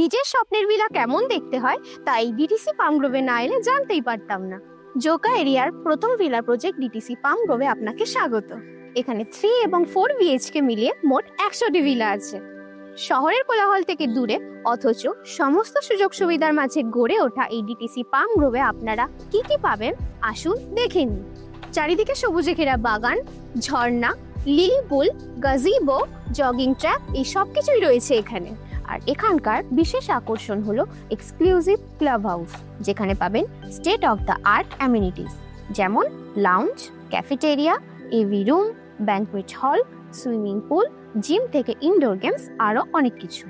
নিজের স্বপ্নের ভিলা কেমন দেখতে হয় তাই ডিটিসি পাম গ্রোভে না এলে জানতেই পারতাম না। জোকা এরিয়ার প্রথম ভিলা প্রজেক্ট ডিটিসি পাম গ্রোভে আপনাকে স্বাগত। এখানে 3 এবং 4 বিএইচকে মিলিয়ে মোট 100টি ভিলা আছে। শহরের কোলাহল থেকে দূরে অথচ সমস্ত সুযোগ সুবিধার মাঝে গড়ে ওঠা এই ডিটিসি পাম গ্রোভে আপনারা কি কি পাবেন আসুন দেখে নিন। চারিদিকে সবুজে ঘেরা বাগান, ঝর্ণা, লিলি পুল, গাজিবো, জগিং ট্র্যাক এই সব কিছুই রয়েছে এখানে। আর এখানকার বিশেষ আকর্ষণ হলো এক্সক্লুসিভ ক্লাব হাউস, যেখানে পাবেন state of the art amenities যেমন lounge, cafeteria, AV room, banquet hall, swimming pool, gym থেকে ইনডোর গেমস আরো অনেক কিছু।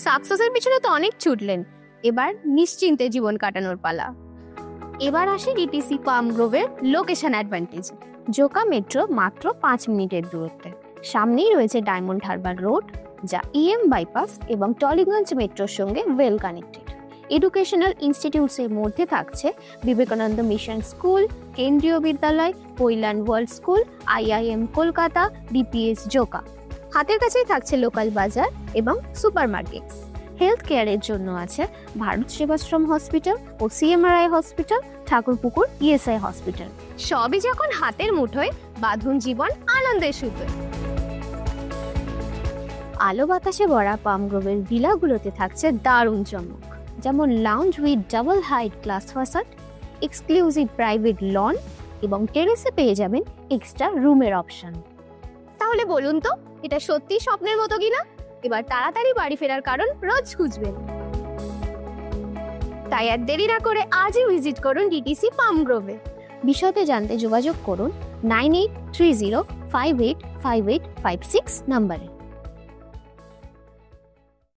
সাকসেসের পিছনে তো অনেক ছুটলেন, এবার নিশ্চিন্তে জীবন কাটানোর পালা। এবার আসে ডিটিসি পাম গ্রোভের লোকেশন অ্যাডভান্টেজ। জোকা মেট্রো মাত্র 5 মিনিটের দূরত্বে। সামনেই রয়েছে ডায়মন্ড হারবার রোড, যা ইএম বাইপাস এবং টলিগঞ্জ মেট্রোর সঙ্গে ওয়েল কানেক্টেড। এডুকেশনাল ইনস্টিটিউটসের মধ্যে থাকছে Vivekananda mission school, Kendriya Vidyalaya, Kailan world school, IIM Kolkata, DPS Joka. হাতের কাছেই থাকছে লোকাল বাজার এবং সুপারমার্কেটস। হেলথ কেয়ারের জন্য আছে ভারত সেবাশ্রম হসপিটাল ও CMRI hospital, Thakurpukur ESI hospital. সবই যখন হাতের মুঠোয়, বাঁধুন জীবন আনন্দের সুতোয়। আলো বাতাসে ভরা পাম গ্রোভের ভিলাগুলোতে থাকছে দারুণ চমক, যেমন lounge with double height glass facade, exclusive private lawn এবং টেরেসে পেয়ে যাবেন এক্সট্রা রুমের অপশন। তাহলে বলুন তো, এটা সত্যি স্বপ্নের মতো কিনা? এবার তাড়াতাড়ি বাড়ি ফেরার কারণ রোজ খুঁজবেন। তাই আর দেরি না করে আজই ভিজিট করুন ডিটিসি পাম গ্রোভে। বিশদে জানতে যোগাযোগ করুন 9830585856 নম্বরে।